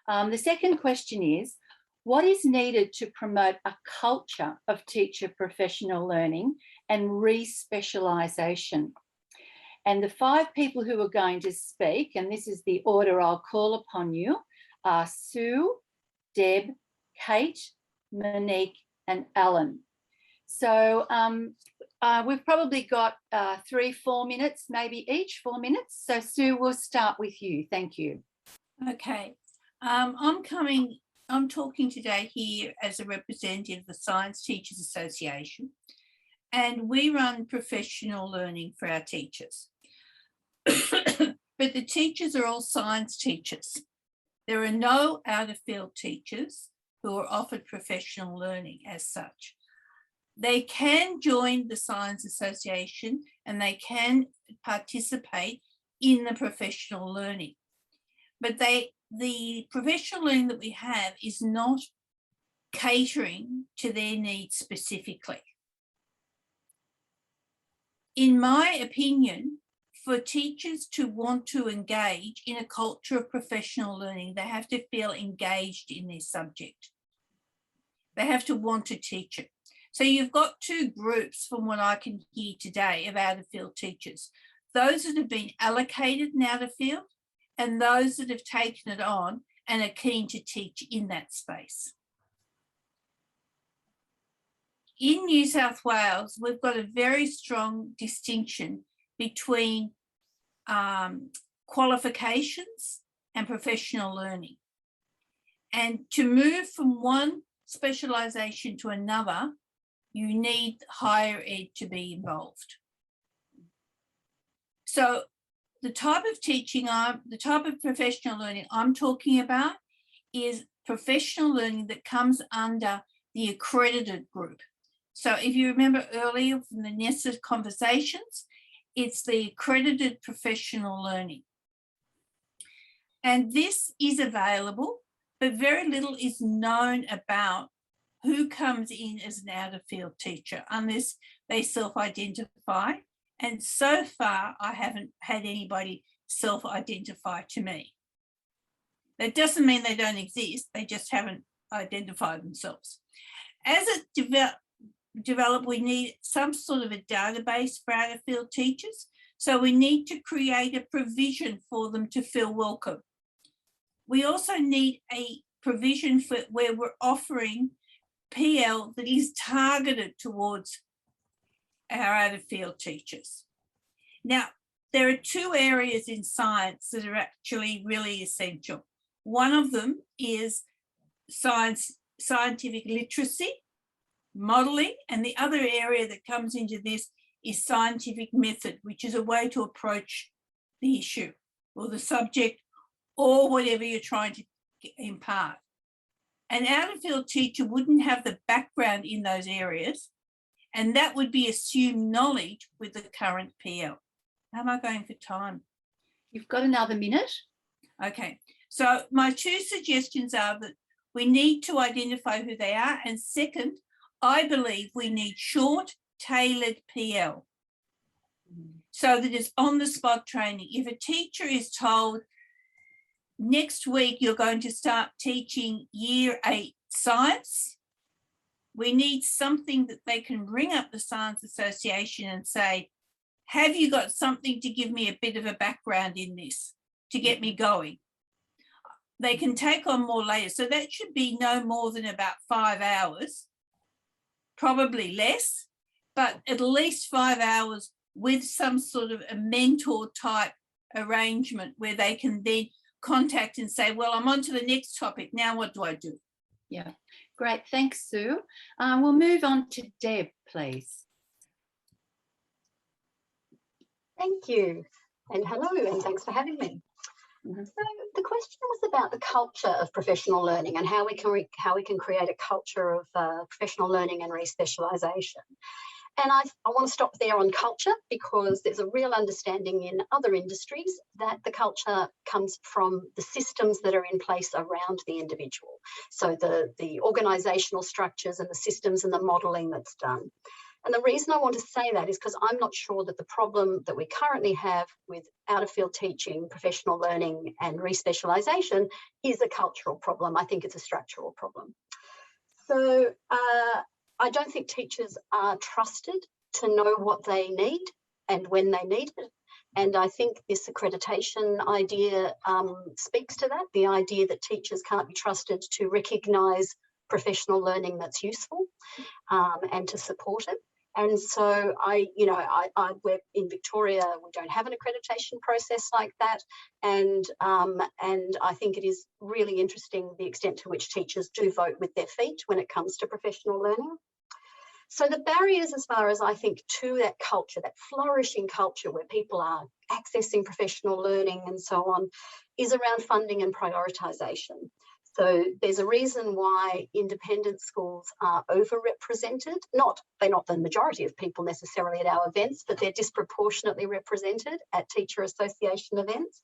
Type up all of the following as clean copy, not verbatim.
The second question is, what is needed to promote a culture of teacher professional learning and re-specialisation? And the 5 people who are going to speak, and this is the order I'll call upon you, are Sue, Deb, Kate, Monique and Allan. So we've probably got 3-4 minutes, maybe each 4 minutes. So Sue, we'll start with you. Thank you. Okay. I'm talking today here as a representative of the Science Teachers Association, and we run professional learning for our teachers. But the teachers are all science teachers. There are no out-of-field teachers who are offered professional learning as such. They can join the Science Association and they can participate in the professional learning. But the professional learning that we have is not catering to their needs specifically. In my opinion, for teachers to want to engage in a culture of professional learning, they have to feel engaged in their subject. They have to want to teach it. So you've got 2 groups from what I can hear today of out-of-field teachers. Those that have been allocated in out-of-field and those that have taken it on and are keen to teach in that space. In New South Wales, we've got a very strong distinction between qualifications and professional learning. And to move from one specialisation to another, you need higher ed to be involved. So the type of teaching, the type of professional learning I'm talking about is professional learning that comes under the accredited group. So if you remember earlier from the nested conversations, it's the accredited professional learning. And this is available, but very little is known about who comes in as an out-of-field teacher unless they self-identify. And so far, I haven't had anybody self-identify to me. That doesn't mean they don't exist. They just haven't identified themselves. As it developed, we need some sort of a database for out-of-field teachers. So we need to create a provision for them to feel welcome. We also need a provision for where we're offering PL that is targeted towards our out-of-field teachers. Now, there are 2 areas in science that are actually really essential. One of them is scientific literacy, modelling, and the other area that comes into this is scientific method, which is a way to approach the issue or the subject or whatever you're trying to impart. An out-of-field teacher wouldn't have the background in those areas, and that would be assumed knowledge with the current PL. How am I going for time? You've got another minute. Okay, so my 2 suggestions are that we need to identify who they are, and second, I believe we need short, tailored PL so that it's on-the-spot training. If a teacher is told, next week you're going to start teaching Year 8 science, we need something that they can ring up the Science Association and say, have you got something to give me a bit of a background in this to get me going? They can take on more later. So that should be no more than about 5 hours, probably less, but at least 5 hours with some sort of a mentor type arrangement where they can then contact and say, well, I'm on to the next topic. Now what do I do? Yeah, great. Thanks, Sue. We'll move on to Deb, please. Thank you. And hello, and thanks for having me. Mm-hmm. So the question was about the culture of professional learning and how we can create a culture of professional learning and re-specialisation. And I want to stop there on culture because there's a real understanding in other industries that the culture comes from the systems that are in place around the individual. So the organisational structures and the systems and the modelling that's done. And the reason I want to say that is because I'm not sure that the problem that we currently have with out-of-field teaching, professional learning and re-specialisation is a cultural problem. I think it's a structural problem. So I don't think teachers are trusted to know what they need and when they need it. And I think this accreditation idea speaks to that, the idea that teachers can't be trusted to recognise professional learning that's useful and to support it. And so we're in Victoria, we don't have an accreditation process like that. And I think it is really interesting the extent to which teachers do vote with their feet when it comes to professional learning. So the barriers, as far as I think, to that culture, that flourishing culture where people are accessing professional learning and so on, is around funding and prioritisation. So there's a reason why independent schools are overrepresented. They're not the majority of people necessarily at our events, but they're disproportionately represented at teacher association events.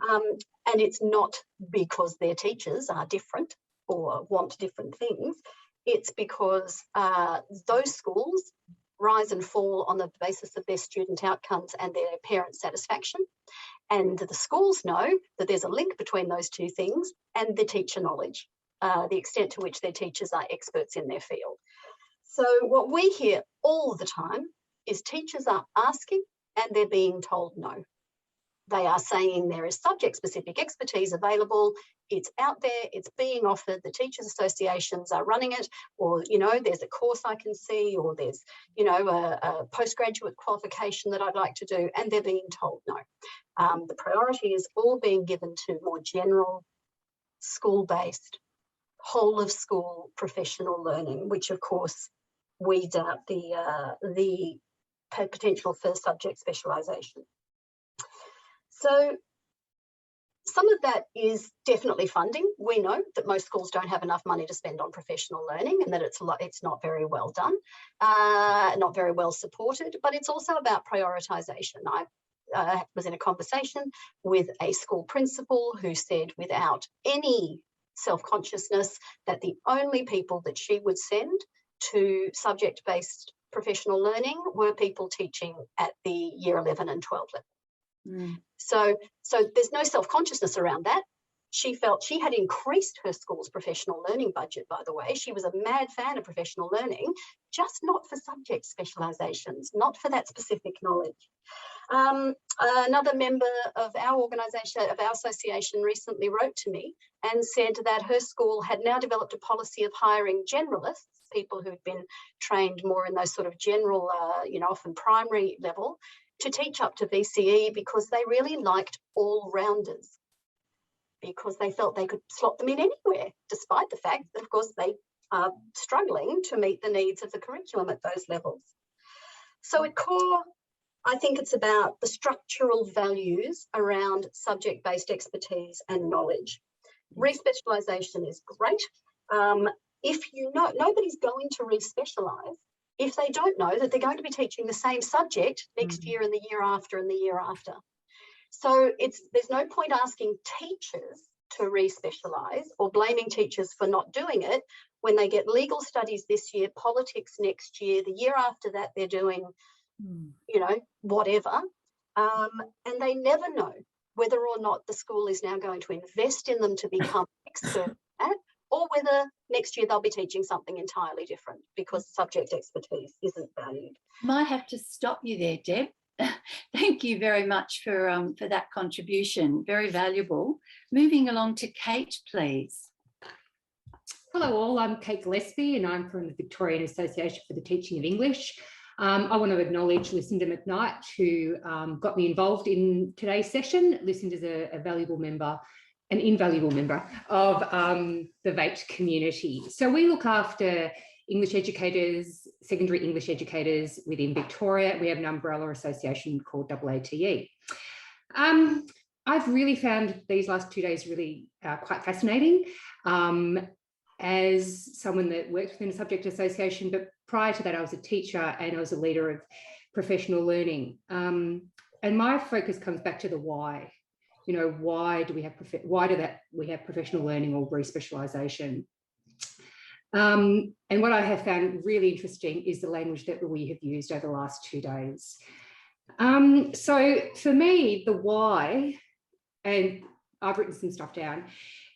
And it's not because their teachers are different or want different things. It's because those schools rise and fall on the basis of their student outcomes and their parent satisfaction. And the schools know that there's a link between those two things and the teacher knowledge, the extent to which their teachers are experts in their field. So what we hear all the time is teachers are asking and they're being told no. They are saying there is subject-specific expertise available, it's out there, it's being offered, the teachers' associations are running it, or, there's a course I can see, or there's, a postgraduate qualification that I'd like to do, and they're being told no. The priority is all being given to more general, school-based, whole-of-school professional learning, which, of course, weeds out the potential for subject specialisation. So some of that is definitely funding. We know that most schools don't have enough money to spend on professional learning and that it's not very well done, not very well supported, but it's also about prioritisation. I was in a conversation with a school principal who said without any self-consciousness that the only people that she would send to subject-based professional learning were people teaching at the year 11 and 12 level. So there's no self-consciousness around that. She felt she had increased her school's professional learning budget, by the way. She was a mad fan of professional learning, just not for subject specialisations, not for that specific knowledge. Another member of our organisation, of our association, recently wrote to me and said that her school had now developed a policy of hiring generalists, people who'd been trained more in those sort of general, often primary level, to teach up to VCE because they really liked all-rounders, because they felt they could slot them in anywhere, despite the fact that, of course, they are struggling to meet the needs of the curriculum at those levels. So at core, I think it's about the structural values around subject-based expertise and knowledge. Re-specialisation is great. If you know, nobody's going to re-specialise if they don't know that they're going to be teaching the same subject next year and the year after and the year after. So there's no point asking teachers to re-specialise or blaming teachers for not doing it when they get legal studies this year, politics next year, the year after that they're doing, whatever. And they never know whether or not the school is now going to invest in them to become expert at, or whether next year they'll be teaching something entirely different because subject expertise isn't valued. Might have to stop you there, Deb. Thank you very much for that contribution. Very valuable. Moving along to Kate, please. Hello all, I'm Kate Gillespie and I'm from the Victorian Association for the Teaching of English. I want to acknowledge Lucinda McKnight, who got me involved in today's session. Lucinda's a valuable member, an invaluable member of the VATE community. So we look after English educators, secondary English educators within Victoria. We have an umbrella association called AATE. I've really found these last 2 days really quite fascinating as someone that works within a subject association, but prior to that I was a teacher and I was a leader of professional learning. And my focus comes back to the why. Why do we have professional learning or re-specialisation? And what I have found really interesting is the language that we have used over the last 2 days. So for me, the why, and I've written some stuff down,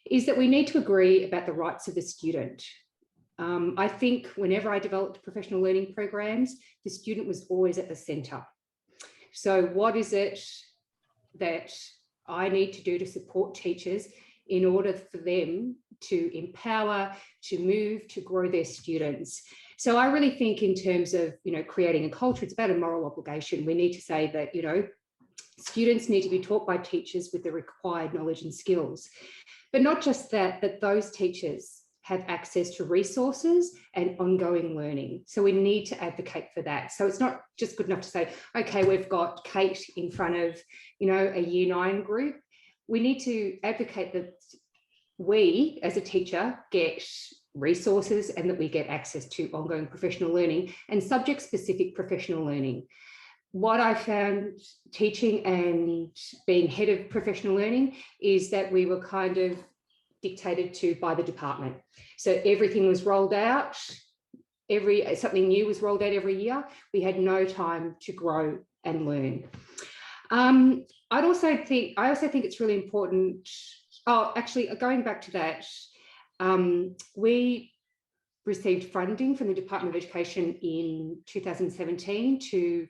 is that we need to agree about the rights of the student. I think whenever I developed professional learning programs, the student was always at the centre. So what is it that I need to do to support teachers in order for them to empower, to move, to grow their students? So I really think in terms of, creating a culture, it's about a moral obligation. We need to say that, students need to be taught by teachers with the required knowledge and skills. But not just that, that those teachers have access to resources and ongoing learning. So we need to advocate for that. So it's not just good enough to say, okay, we've got Kate in front of, a Year 9 group. We need to advocate that we, as a teacher, get resources and that we get access to ongoing professional learning and subject-specific professional learning. What I found teaching and being head of professional learning is that we were kind of dictated to by the department. So everything was rolled out, something new was rolled out every year. We had no time to grow and learn. I also think it's really important. Oh, actually, going back to that, we received funding from the Department of Education in 2017 to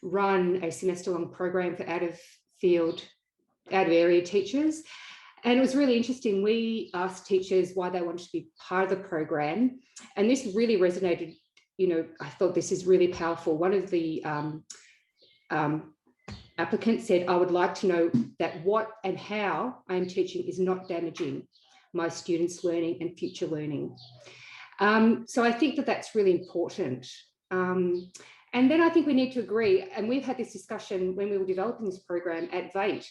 run a semester-long program for out-of-area teachers. And it was really interesting. We asked teachers why they wanted to be part of the program. And this really resonated. I thought this is really powerful. One of the applicants said, I would like to know that what and how I am teaching is not damaging my students' learning and future learning. So I think that that's really important. And then I think we need to agree, and we've had this discussion when we were developing this program at VATE,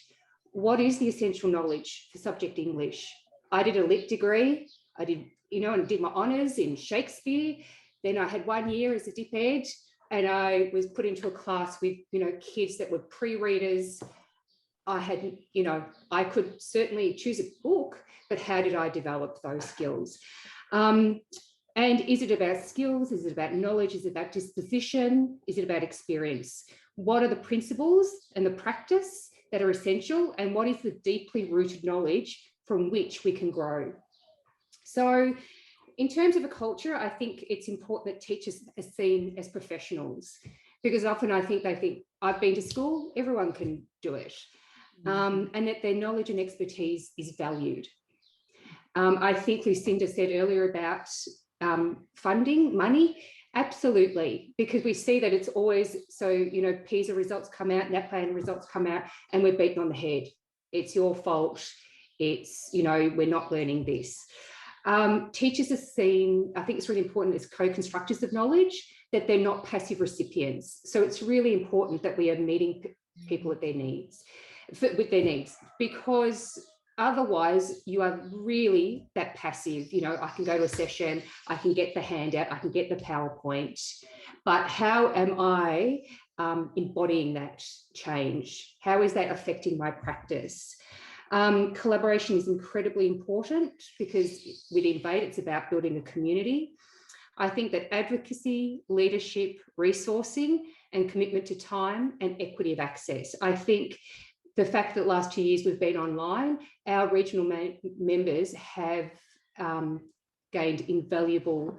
what is the essential knowledge for subject English? I did a lit degree, I did, and did my honours in Shakespeare. Then I had 1 year as a dip ed, and I was put into a class with, kids that were pre-readers. I could certainly choose a book, but how did I develop those skills? And is it about skills? Is it about knowledge? Is it about disposition? Is it about experience? What are the principles and the practice that are essential? And what is the deeply rooted knowledge from which we can grow? So in terms of a culture, I think it's important that teachers are seen as professionals, because often I think they think, I've been to school, everyone can do it. And that their knowledge and expertise is valued. I think Lucinda said earlier about funding, money, absolutely, because we see that it's always, so, PISA results come out, NAPLAN results come out, and we're beaten on the head. It's your fault. It's, we're not learning this. Teachers are seen, I think it's really important, as co-constructors of knowledge, that they're not passive recipients. So it's really important that we are meeting people at their needs, with their needs, because otherwise you are really that passive. I can go to a session, I can get the handout, I can get the PowerPoint, but how am I embodying that change? How is that affecting my practice? Collaboration is incredibly important, because within VATE, it's about building a community. I think that advocacy, leadership, resourcing, and commitment to time and equity of access. I think the fact that last 2 years we've been online, our regional members have gained invaluable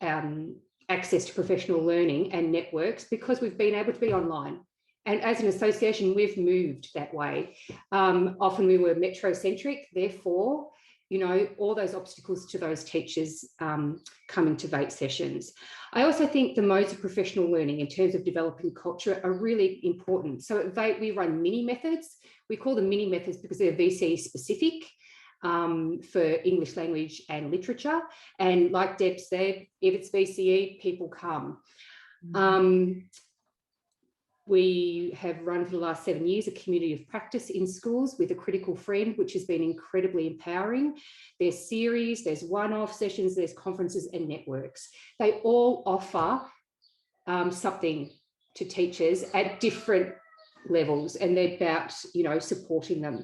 access to professional learning and networks, because we've been able to be online. And as an association, we've moved that way. Often we were metro-centric, therefore, all those obstacles to those teachers coming to VATE sessions. I also think the modes of professional learning in terms of developing culture are really important. So at VATE, we run mini methods. We call them mini methods because they're VCE specific for English language and literature. And like Deb said, if it's VCE, people come. We have run for the last 7 years a community of practice in schools with a critical friend, which has been incredibly empowering. There's series, there's one-off sessions, there's conferences and networks. They all offer something to teachers at different levels, and they're about, supporting them.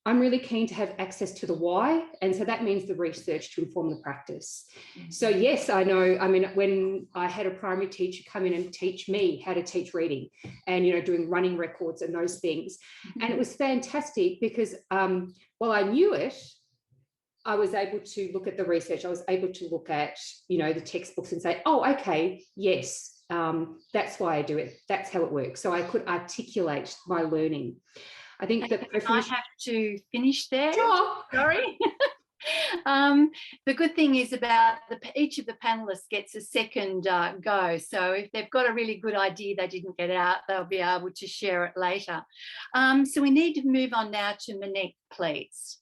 I'm really keen to have access to the why, and so that means the research to inform the practice. So yes, I know, I mean, when I had a primary teacher come in and teach me how to teach reading and, you know, doing running records and those things, and it was fantastic because while I knew it, I was able to look at the research. I was able to look at, you know, the textbooks and say, oh, okay, yes, that's why I do it. That's how it works. So I could articulate my learning. I think that I have to finish there. Sure. Sorry. The good thing is about each of the panelists gets a second go. So if they've got a really good idea they didn't get out, they'll be able to share it later. So we need to move on now to Monique, please.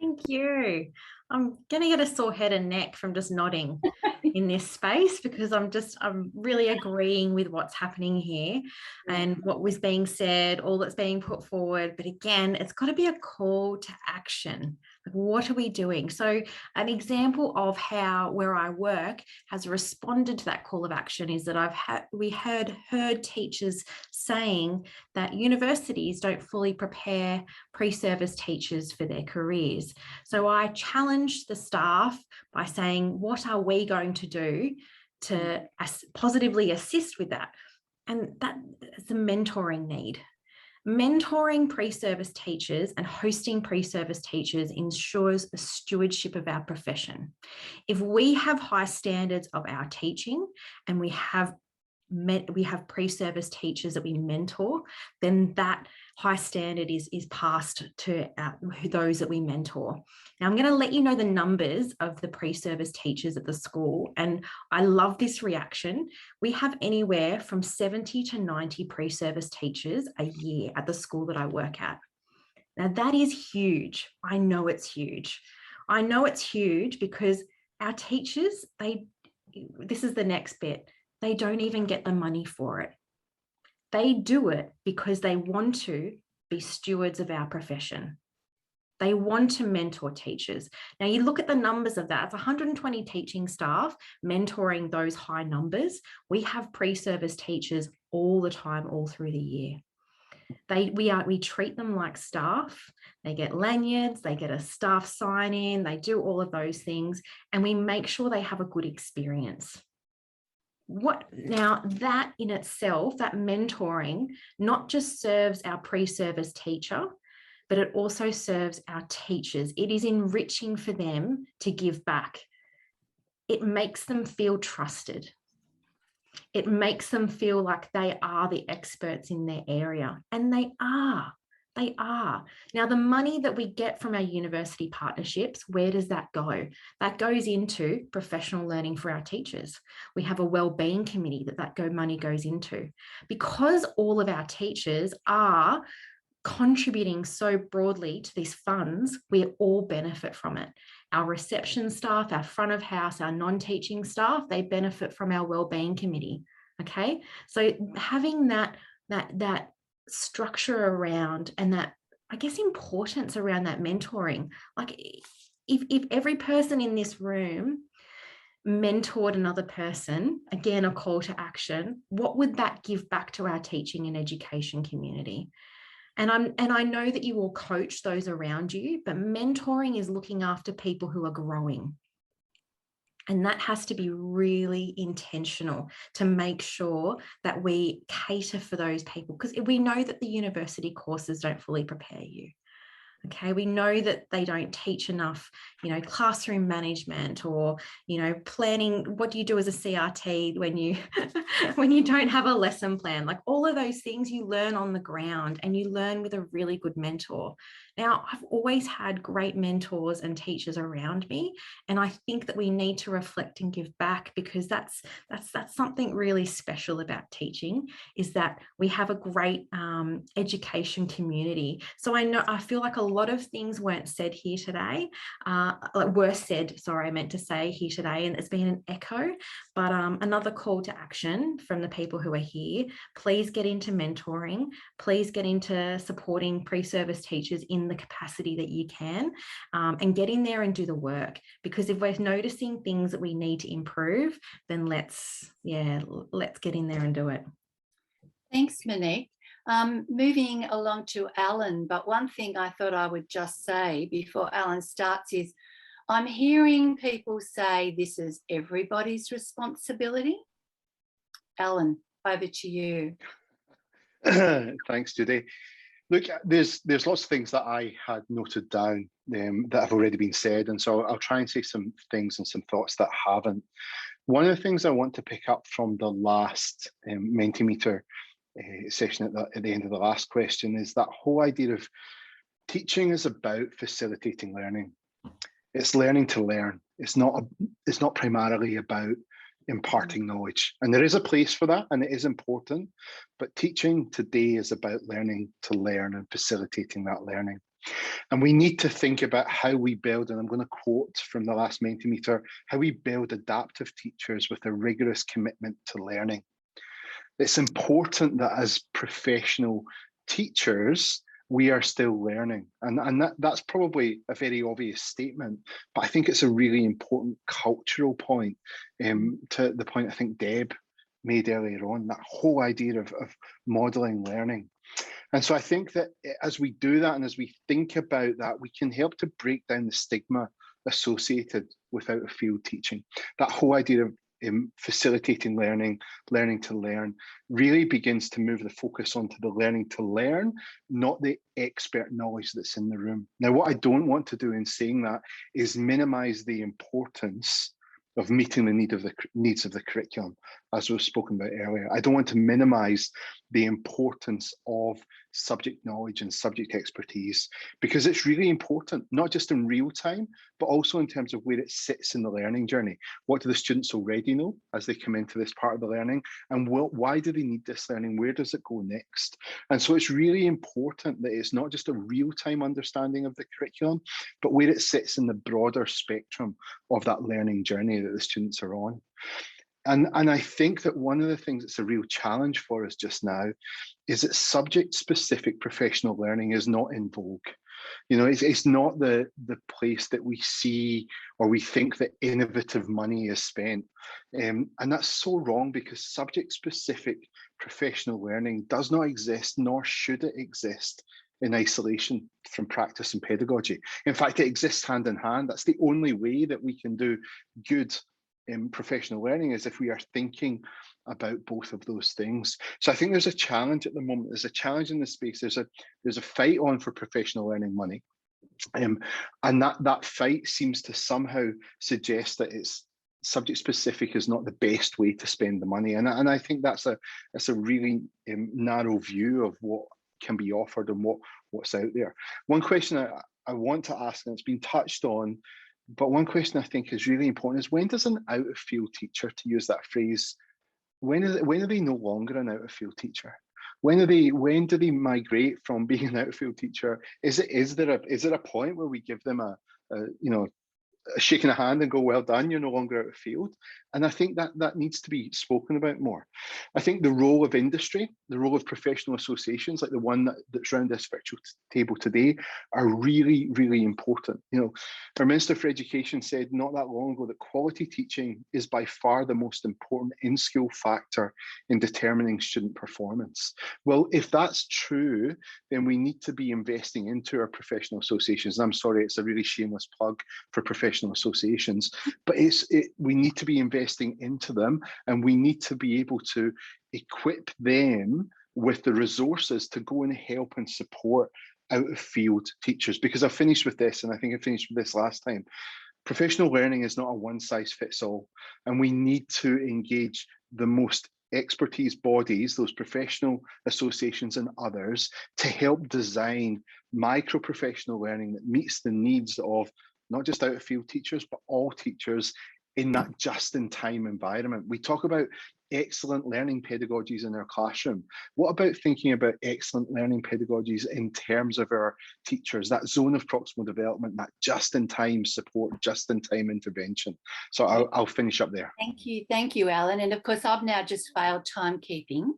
Thank you. I'm going to get a sore head and neck from just nodding in this space because I'm really agreeing with what's happening here and what was being said, all that's being put forward. But again, it's got to be a call to action. Like, what are we doing? So an example of how where I work has responded to that call of action is that we heard teachers saying that universities don't fully prepare pre-service teachers for their careers. So I challenged the staff by saying, what are we going to do to positively assist with that? And that is a mentoring need. Mentoring pre-service teachers and hosting pre-service teachers ensures a stewardship of our profession. If we have high standards of our teaching and we have pre-service teachers that we mentor, then that high standard is passed to those that we mentor. Now, I'm going to let you know the numbers of the pre-service teachers at the school, and I love this reaction. We have anywhere from 70 to 90 pre-service teachers a year at the school that I work at. Now, that is huge. I know it's huge. I know it's huge because our teachers, this is the next bit, they don't even get the money for it. They do it because they want to be stewards of our profession. They want to mentor teachers. Now you look at the numbers of that, it's 120 teaching staff mentoring those high numbers. We have pre-service teachers all the time, all through the year. We treat them like staff. They get lanyards, they get a staff sign in, they do all of those things, and we make sure they have a good experience. Now that in itself, that mentoring, not just serves our pre-service teacher, but it also serves our teachers. It is enriching for them to give back. It makes them feel trusted. It makes them feel like they are the experts in their area, and they are. They are. Now, the money that we get from our university partnerships, where does that go? That goes into professional learning for our teachers. We have a wellbeing committee that money goes into. Because all of our teachers are contributing so broadly to these funds, we all benefit from it. Our reception staff, our front of house, our non-teaching staff, they benefit from our wellbeing committee. Okay, so having that structure around and that, I guess, importance around that mentoring. Like if every person in this room mentored another person, again, a call to action, what would that give back to our teaching and education community? And I know that you will coach those around you, but mentoring is looking after people who are growing. And that has to be really intentional to make sure that we cater for those people, because we know that the university courses don't fully prepare you. Okay, we know that they don't teach enough, classroom management or, planning. What do you do as a CRT when you when you don't have a lesson plan? Like all of those things you learn on the ground, and you learn with a really good mentor. Now, I've always had great mentors and teachers around me, and I think that we need to reflect and give back, because that's something really special about teaching, is that we have a great education community. So I feel like a lot of things weren't said here today, I meant to say here today, and it's been an echo, but another call to action from the people who are here: please get into mentoring, please get into supporting pre-service teachers in the capacity that you can, and get in there and do the work, because if we're noticing things that we need to improve, then let's get in there and do it. Thanks, Monique. Moving along to Allan, but one thing I thought I would just say before Allan starts is I'm hearing people say this is everybody's responsibility. Allan, over to you. Thanks, Judy. Look, there's lots of things that I had noted down that have already been said, and so I'll try and say some things and some thoughts that haven't. One of the things I want to pick up from the last Mentimeter session at the end of the last question is that whole idea of teaching is about facilitating learning. It's learning to learn. It's not primarily about imparting knowledge, and there is a place for that, and it is important, but teaching today is about learning to learn and facilitating that learning. And we need to think about how we build, and I'm going to quote from the last Mentimeter, how we build adaptive teachers with a rigorous commitment to learning. It's important that as professional teachers, we are still learning. And that's probably a very obvious statement, but I think it's a really important cultural point, to the point I think Deb made earlier on, that whole idea of modelling learning. And so I think that as we do that and as we think about that, we can help to break down the stigma associated with out of field teaching. That whole idea of facilitating learning, learning to learn, really begins to move the focus onto the learning to learn, not the expert knowledge that's in the room. Now, what I don't want to do in saying that is minimize the importance of meeting the needs of the curriculum, as was spoken about earlier. I don't want to minimize the importance of subject knowledge and subject expertise, because it's really important, not just in real time, but also in terms of where it sits in the learning journey. What do the students already know as they come into this part of the learning? And why do they need this learning? Where does it go next? And so it's really important that it's not just a real-time understanding of the curriculum, but where it sits in the broader spectrum of that learning journey that the students are on. And I think that one of the things that's a real challenge for us just now is that subject-specific professional learning is not in vogue. You know, it's not the place that we see or we think that innovative money is spent. And that's so wrong, because subject-specific professional learning does not exist, nor should it exist in isolation from practice and pedagogy. In fact, it exists hand in hand. That's the only way that we can do good professional learning, is if we are thinking about both of those things. So I think there's a challenge at the moment. There's a challenge in this space. There's a fight on for professional learning money, and that fight seems to somehow suggest that it's subject specific is not the best way to spend the money. And I think that's a really narrow view of what can be offered and what's out there. One question I want to ask, and it's been touched on, but one question I think is really important, is when does an out of field teacher, to use that phrase, when are they no longer an out of field teacher? When do they migrate from being an out of field teacher? Is there a point where we give them a shaking a hand and go, well done, you're no longer out of field? And I think that needs to be spoken about more. I think the role of industry, the role of professional associations like the one that's around this virtual table today, are really, really important. You know, our Minister for Education said not that long ago that quality teaching is by far the most important in-school factor in determining student performance. Well, if that's true, then we need to be investing into our professional associations. And I'm sorry, it's a really shameless plug for professional associations, but we need to be investing into them, and we need to be able to equip them with the resources to go and help and support out of field teachers. Because I finished with this, and I think I finished with this last time, professional learning is not a one size fits all, and we need to engage the most expertise bodies, those professional associations and others, to help design micro professional learning that meets the needs of not just out of field teachers, but all teachers in that just-in-time environment. We talk about excellent learning pedagogies in our classroom. What about thinking about excellent learning pedagogies in terms of our teachers, that zone of proximal development, that just-in-time support, just-in-time intervention? So I'll finish up there. Thank you, Allan. And of course, I've now just failed timekeeping.